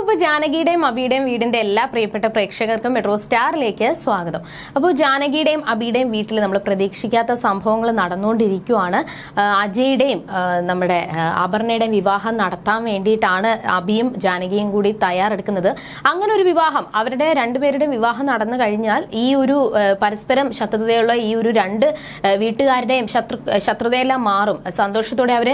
അപ്പോൾ ജാനകിയുടെയും അബിയുടെയും വീടിന്റെ എല്ലാ പ്രിയപ്പെട്ട പ്രേക്ഷകർക്കും മെട്രോ സ്റ്റാറിലേക്ക് സ്വാഗതം. അപ്പോൾ ജാനകിയുടെയും അബിയുടെയും വീട്ടിൽ നമ്മൾ പ്രതീക്ഷിക്കാത്ത സംഭവങ്ങൾ നടന്നുകൊണ്ടിരിക്കുകയാണ്. അജയുടെയും നമ്മുടെ അപർണയുടെയും വിവാഹം നടത്താൻ വേണ്ടിയിട്ടാണ് അബിയും ജാനകിയും കൂടി തയ്യാറെടുക്കുന്നത്. അങ്ങനെ ഒരു വിവാഹം, അവരുടെ രണ്ടുപേരുടെയും വിവാഹം നടന്നു കഴിഞ്ഞാൽ ഈ ഒരു പരസ്പരം ശത്രുതയുള്ള ഈ ഒരു രണ്ട് വീട്ടുകാരുടെയും ശത്രുതയെല്ലാം മാറും. സന്തോഷത്തോടെ അവർ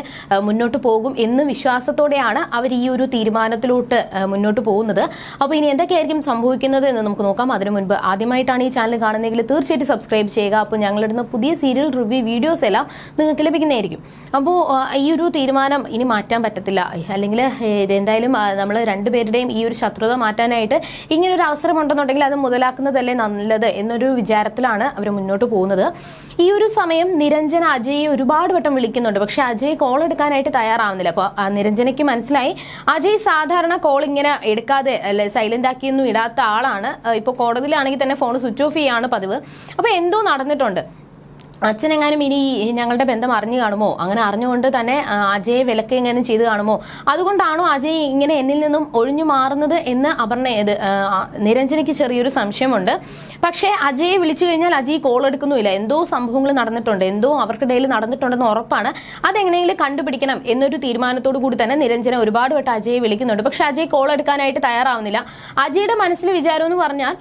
മുന്നോട്ട് പോകും എന്ന് വിശ്വാസത്തോടെയാണ് അവർ ഈ ഒരു തീരുമാനത്തിലോട്ട് മുന്നോട്ട് പോകുന്നത്. അപ്പോൾ ഇനി എന്തൊക്കെയായിരിക്കും സംഭവിക്കുന്നത് എന്ന് നമുക്ക് നോക്കാം. അതിനു മുൻപ് ആദ്യമായിട്ടാണ് ഈ ചാനൽ കാണുന്നതെങ്കിൽ തീർച്ചയായിട്ടും സബ്സ്ക്രൈബ് ചെയ്യുക. അപ്പോൾ ഞങ്ങളിടുന്ന പുതിയ സീരിയൽ റിവ്യൂ വീഡിയോസ് എല്ലാം നിങ്ങൾക്ക് ലഭിക്കുന്നതായിരിക്കും. അപ്പോൾ ഈ ഒരു തീരുമാനം ഇനി മാറ്റാൻ പറ്റത്തില്ല. അല്ലെങ്കിൽ ഇതെന്തായാലും നമ്മൾ രണ്ടുപേരുടെയും ഈ ഒരു ശത്രുത മാറ്റാനായിട്ട് ഇങ്ങനൊരു അവസരം ഉണ്ടെന്നുണ്ടെങ്കിൽ അത് മുതലാക്കുന്നതല്ലേ നല്ലത് എന്നൊരു വിചാരത്തിലാണ് അവർ മുന്നോട്ട് പോകുന്നത്. ഈ ഒരു സമയം നിരഞ്ജന അജയെ ഒരുപാട് വട്ടം വിളിക്കുന്നുണ്ട്. പക്ഷെ അജയ് കോൾ എടുക്കാനായിട്ട് തയ്യാറാവുന്നില്ല. അപ്പോൾ നിരഞ്ജനയ്ക്ക് മനസ്സിലായി അജയ് സാധാരണ കോൾ ഇങ്ങനെ എടുക്കാതെ അല്ലെ സൈലന്റ് ആക്കിയൊന്നും ഇടാത്ത ആളാണ്. ഇപ്പോൾ കോടതിയിലാണെങ്കിൽ തന്നെ ഫോൺ സ്വിച്ച് ഓഫ് ചെയ്യാണ് പതിവ്. അപ്പോൾ എന്തോ നടന്നിട്ടുണ്ട്. അച്ഛനെങ്ങാനും ഇനി ഞങ്ങളുടെ ബന്ധം അറിഞ്ഞു കാണുമോ, അങ്ങനെ അറിഞ്ഞുകൊണ്ട് തന്നെ അജയെ വിലക്ക് എങ്ങാനും ചെയ്ത് കാണുമോ, അതുകൊണ്ടാണോ അജയ് ഇങ്ങനെ എന്നിൽ നിന്നും ഒഴിഞ്ഞു മാറുന്നത് എന്ന് നിരഞ്ജനയ്ക്ക് ചെറിയൊരു സംശയമുണ്ട്. പക്ഷേ അജയെ വിളിച്ചു കഴിഞ്ഞാൽ അജയ് കോൾ എടുക്കുന്നുമില്ല. എന്തോ സംഭവങ്ങൾ നടന്നിട്ടുണ്ട്, എന്തോ അവർക്കിടയിൽ നടന്നിട്ടുണ്ടെന്ന് ഉറപ്പാണ്. അതെങ്ങനെയെങ്കിലും കണ്ടുപിടിക്കണം എന്നൊരു തീരുമാനത്തോടു കൂടി തന്നെ നിരഞ്ജന ഒരുപാട് വട്ടം അജയെ വിളിക്കുന്നുണ്ട്. പക്ഷെ അജയ് കോൾ എടുക്കാനായിട്ട് തയ്യാറാവുന്നില്ല. അജയുടെ മനസ്സിൽ വിചാരം എന്ന് പറഞ്ഞാൽ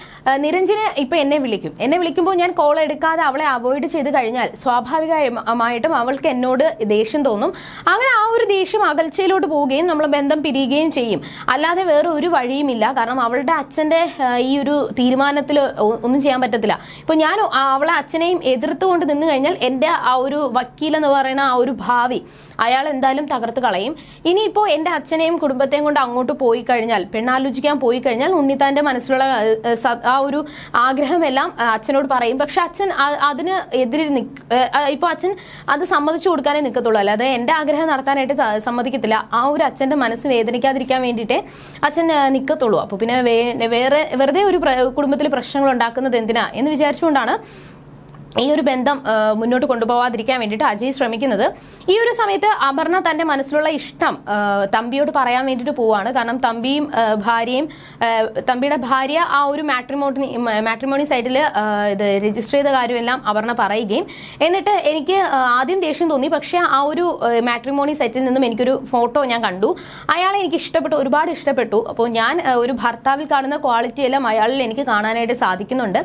നിരഞ്ജന ഇപ്പൊ എന്നെ വിളിക്കുമ്പോൾ ഞാൻ കോൾ എടുക്കാതെ അവളെ അവോയ്ഡ് ചെയ്ത് കഴിഞ്ഞാൽ സ്വാഭാവികമായിട്ടും അവൾക്ക് എന്നോട് ദേഷ്യം തോന്നും. അങ്ങനെ ആ ഒരു ദേഷ്യം അകൽച്ചയിലോട്ട് പോവുകയും നമ്മൾ ബന്ധം പിരിയുകയും ചെയ്യും. അല്ലാതെ വേറെ ഒരു വഴിയുമില്ല. കാരണം അവളുടെ അച്ഛന്റെ ഈ ഒരു തീരുമാനത്തിൽ ഒന്നും ചെയ്യാൻ പറ്റത്തില്ല. ഇപ്പൊ ഞാൻ അവളെ അച്ഛനെയും എതിർത്തുകൊണ്ട് നിന്ന് കഴിഞ്ഞാൽ എന്റെ ആ ഒരു വക്കീലെന്ന് പറയുന്ന ആ ഒരു ഭാവി അയാൾ എന്തായാലും തകർത്ത് കളയും. ഇനിയിപ്പോ എന്റെ അച്ഛനെയും കുടുംബത്തെയും കൊണ്ട് അങ്ങോട്ട് പോയി കഴിഞ്ഞാൽ, പെണ്ണാലോചിക്കാൻ പോയി കഴിഞ്ഞാൽ ഉണ്ണിത്താന്റെ മനസ്സിലുള്ള ആ ഒരു ആഗ്രഹമെല്ലാം അച്ഛനോട് പറയും. പക്ഷെ അച്ഛൻ അതിന് എതിരെ ഇപ്പൊ അച്ഛൻ അത് സമ്മതിച്ചു കൊടുക്കാനേ നിൽക്കത്തുള്ളൂ. അല്ലാതെ എന്റെ ആഗ്രഹം നടത്താനായിട്ട് സമ്മതിക്കത്തില്ല. ആ ഒരു അച്ഛന്റെ മനസ്സ് വേദനിക്കാതിരിക്കാൻ വേണ്ടിയിട്ടേ അച്ഛൻ നിൽക്കത്തുള്ളൂ. അപ്പൊ പിന്നെ വെറുതെ ഒരു കുടുംബത്തിൽ പ്രശ്നങ്ങൾ ഉണ്ടാക്കുന്നത് എന്തിനാ എന്ന് വിചാരിച്ചുകൊണ്ടാണ് ഈ ഒരു ബന്ധം മുന്നോട്ട് കൊണ്ടുപോകാതിരിക്കാൻ വേണ്ടിയിട്ട് അജയ് ശ്രമിക്കുന്നത്. ഈ ഒരു സമയത്ത് അപർണ തന്റെ മനസ്സിലുള്ള ഇഷ്ടം തമ്പിയോട് പറയാൻ വേണ്ടിയിട്ട് പോവാണ്. കാരണം തമ്പിയുടെ ഭാര്യ ആ ഒരു മാട്രിമോണി സൈറ്റിൽ ഇത് രജിസ്റ്റർ ചെയ്ത കാര്യമെല്ലാം അപർണ പറയുകയും, എന്നിട്ട് എനിക്ക് ആദ്യം ദേഷ്യം തോന്നി. പക്ഷെ ആ ഒരു മാട്രിമോണി സൈറ്റിൽ നിന്നും എനിക്കൊരു ഫോട്ടോ ഞാൻ കണ്ടു. അയാളെ എനിക്ക് ഇഷ്ടപ്പെട്ടു, ഒരുപാട് ഇഷ്ടപ്പെട്ടു. അപ്പോൾ ഞാൻ ഒരു ഭർത്താവിൽ കാണുന്ന ക്വാളിറ്റി എല്ലാം അയാളിൽ എനിക്ക് കാണാനായിട്ട് സാധിക്കുന്നുണ്ട്.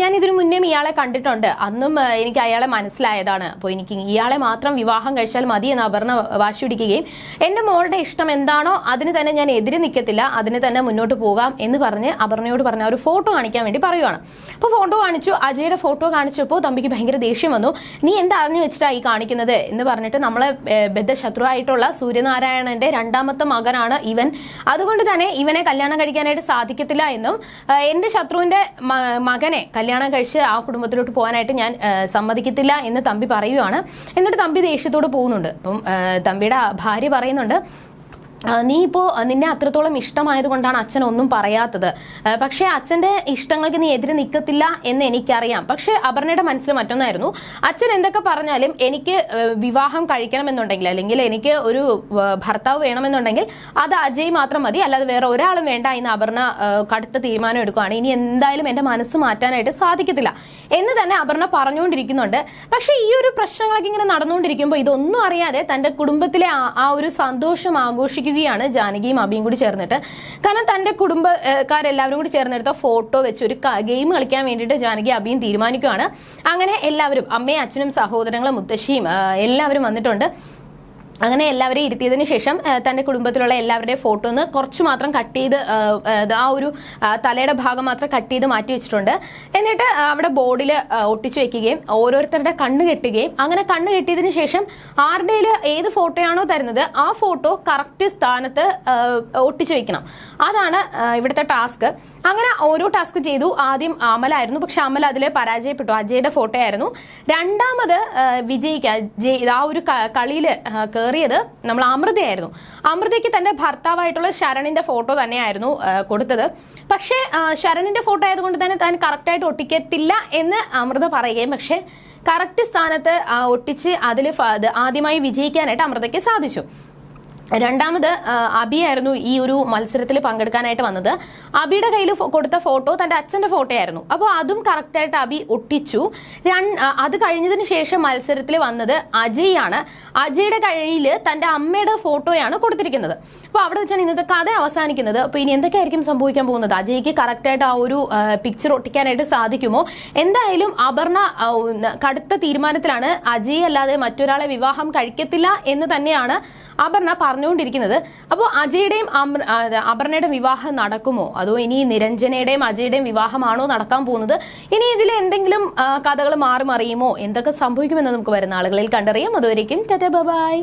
ഞാൻ ഇതിനു മുന്നേ ഇയാളെ കണ്ടിട്ടുണ്ട്. അന്നും എനിക്ക് അയാളെ മനസ്സിലായതാണ്. അപ്പോൾ എനിക്ക് ഇയാളെ മാത്രം വിവാഹം കഴിച്ചാൽ മതി എന്ന് അപർണ വാശി പിടിക്കുകയും, എന്റെ മോളുടെ ഇഷ്ടം എന്താണോ അതിന് തന്നെ ഞാൻ എതിരെ നിൽക്കത്തില്ല, അതിന് തന്നെ മുന്നോട്ട് പോകാം എന്ന് പറഞ്ഞ് അപർണയോട് പറഞ്ഞ ഒരു ഫോട്ടോ കാണിക്കാൻ വേണ്ടി പറയുവാണ്. അപ്പോൾ ഫോട്ടോ കാണിച്ചു. അജയുടെ ഫോട്ടോ കാണിച്ചപ്പോൾ തമ്പിക്ക് ഭയങ്കര ദേഷ്യം വന്നു. നീ എന്താ അറിഞ്ഞു വെച്ചിട്ടാണ് ഈ കാണിക്കുന്നത് എന്ന് പറഞ്ഞിട്ട്, നമ്മളെ ബദ്ധശത്രുവായിട്ടുള്ള സൂര്യനാരായണന്റെ രണ്ടാമത്തെ മകനാണ് ഇവൻ, അതുകൊണ്ട് തന്നെ ഇവനെ കല്യാണം കഴിക്കാനായിട്ട് സാധിക്കത്തില്ല എന്നും എന്റെ ശത്രുവിന്റെ മകനെ കല്യാണം കഴിച്ച് ആ കുടുംബത്തിലോട്ട് പോകാനായിട്ട് ഞാൻ സമ്മതിക്കത്തില്ല എന്ന് തമ്പി പറയുവാണ്. എന്നിട്ട് തമ്പി ദേഷ്യത്തോട് പോകുന്നുണ്ട്. അപ്പം തമ്പിയുടെ ഭാര്യ പറയുന്നുണ്ട്, നീ ഇപ്പോൾ നിന്നെ അത്രത്തോളം ഇഷ്ടമായത് കൊണ്ടാണ് അച്ഛൻ ഒന്നും പറയാത്തത്. പക്ഷേ അച്ഛന്റെ ഇഷ്ടങ്ങൾക്ക് നീ എതിരെ നിൽക്കത്തില്ല എന്ന് എനിക്കറിയാം. പക്ഷെ അപർണയുടെ മനസ്സിൽ മറ്റൊന്നായിരുന്നു. അച്ഛൻ എന്തൊക്കെ പറഞ്ഞാലും എനിക്ക് വിവാഹം കഴിക്കണമെന്നുണ്ടെങ്കിൽ, അല്ലെങ്കിൽ എനിക്ക് ഒരു ഭർത്താവ് വേണമെന്നുണ്ടെങ്കിൽ അത് അജയ് മാത്രം മതി, അല്ലാതെ വേറെ ഒരാളും വേണ്ട എന്ന് അപർണ കടുത്ത തീരുമാനം എടുക്കുകയാണ്. ഇനി എന്തായാലും എന്റെ മനസ്സ് മാറ്റാനായിട്ട് സാധിക്കത്തില്ല എന്ന് തന്നെ അപർണ പറഞ്ഞുകൊണ്ടിരിക്കുന്നുണ്ട്. പക്ഷെ ഈ ഒരു പ്രശ്നങ്ങളൊക്കെ ഇങ്ങനെ നടന്നുകൊണ്ടിരിക്കുമ്പോൾ ഇതൊന്നും അറിയാതെ തന്റെ കുടുംബത്തിലെ ആ ഒരു സന്തോഷം ആഘോഷിക്കുക ജാനകിയും അബിയും കൂടി ചേർന്നിട്ട്. കാരണം തന്റെ കുടുംബക്കാരെല്ലാവരും കൂടി ചേർന്നെടുത്ത ഫോട്ടോ വെച്ച് ഒരു ഗെയിം കളിക്കാൻ വേണ്ടിയിട്ട് ജാനകി അബിയും തീരുമാനിക്കുകയാണ്. അങ്ങനെ എല്ലാവരും, അമ്മയും അച്ഛനും സഹോദരങ്ങളും മുത്തശ്ശിയും എല്ലാവരും വന്നിട്ടുണ്ട്. അങ്ങനെ എല്ലാവരെയും ഇരുത്തിയതിനു ശേഷം തന്റെ കുടുംബത്തിലുള്ള എല്ലാവരുടെയും ഫോട്ടോന്ന് കുറച്ച് മാത്രം കട്ട് ചെയ്ത് ആ ഒരു തലയുടെ ഭാഗം മാത്രം കട്ട് ചെയ്ത് മാറ്റി വെച്ചിട്ടുണ്ട്. എന്നിട്ട് അവിടെ ബോർഡിൽ ഒട്ടിച്ചു വെക്കുകയും ഓരോരുത്തരുടെ കണ്ണ് കെട്ടുകയും, അങ്ങനെ കണ്ണ് കെട്ടിയതിനു ശേഷം ആരുടെയിൽ ഏത് ഫോട്ടോയാണോ തരുന്നത് ആ ഫോട്ടോ കറക്റ്റ് സ്ഥാനത്ത് ഒട്ടിച്ചു വെക്കണം. അതാണ് ഇവിടുത്തെ ടാസ്ക്. അങ്ങനെ ഓരോ ടാസ്ക് ചെയ്തു. ആദ്യം അമലായിരുന്നു. പക്ഷെ അമൽ അതിൽ പരാജയപ്പെട്ടു. അജയുടെ ഫോട്ടോ ആയിരുന്നു. രണ്ടാമത് വിജയിക്ക് ആ ഒരു കളിയിൽ കയറിയത് നമ്മൾ അമൃതയായിരുന്നു. അമൃതയ്ക്ക് തന്റെ ഭർത്താവായിട്ടുള്ള ശരണിന്റെ ഫോട്ടോ തന്നെയായിരുന്നു കൊടുത്തത്. പക്ഷേ ശരണിന്റെ ഫോട്ടോ ആയതുകൊണ്ട് തന്നെ താൻ കറക്റ്റായിട്ട് ഒട്ടിക്കത്തില്ല എന്ന് അമൃത പറയുകയും, പക്ഷെ കറക്റ്റ് സ്ഥാനത്ത് ഒട്ടിച്ച് അതിൽ ആദ്യമായി വിജയിക്കാനായിട്ട് അമൃതയ്ക്ക് സാധിച്ചു. രണ്ടാമത് അബിയായിരുന്നു ഈ ഒരു മത്സരത്തിൽ പങ്കെടുക്കാനായിട്ട് വന്നത്. അബിയുടെ കയ്യിൽ കൊടുത്ത ഫോട്ടോ തന്റെ അച്ഛന്റെ ഫോട്ടോ ആയിരുന്നു. അപ്പോൾ അതും കറക്റ്റായിട്ട് അബി ഒട്ടിച്ചു. അത് കഴിഞ്ഞതിന് ശേഷം മത്സരത്തിൽ വന്നത് അജയാണ്. അജയുടെ കയ്യിൽ തന്റെ അമ്മയുടെ ഫോട്ടോയാണ് കൊടുത്തിരിക്കുന്നത്. അപ്പോൾ അവിടെ വെച്ചാണ് ഇന്നത്തെ കഥ അവസാനിക്കുന്നത്. അപ്പോൾ ഇനി എന്തൊക്കെയായിരിക്കും സംഭവിക്കാൻ പോകുന്നത്? അജയ്ക്ക് കറക്റ്റായിട്ട് ആ ഒരു പിക്ചർ ഒട്ടിക്കാനായിട്ട് സാധിക്കുമോ? എന്തായാലും അപർണ കടുത്ത തീരുമാനത്തിലാണ്. അജയ് അല്ലാതെ മറ്റൊരാളെ വിവാഹം കഴിക്കത്തില്ല എന്ന് തന്നെയാണ് അപർണ പറഞ്ഞുകൊണ്ടിരിക്കുന്നത്. അപ്പോൾ അജയുടെയും അപർണയുടെയും വിവാഹം നടക്കുമോ, അതോ ഇനി നിരഞ്ജനയുടെയും അജയുടെയും വിവാഹമാണോ നടക്കാൻ പോകുന്നത്? ഇനി ഇതിൽ എന്തെങ്കിലും കഥകൾ മാറി മറിയുമോ, എന്തൊക്കെ സംഭവിക്കുമെന്ന് നമുക്ക് വരുന്ന ആളുകളിൽ കണ്ടറിയാം. അതുവരേക്കും ടാറ്റാ ബൈ.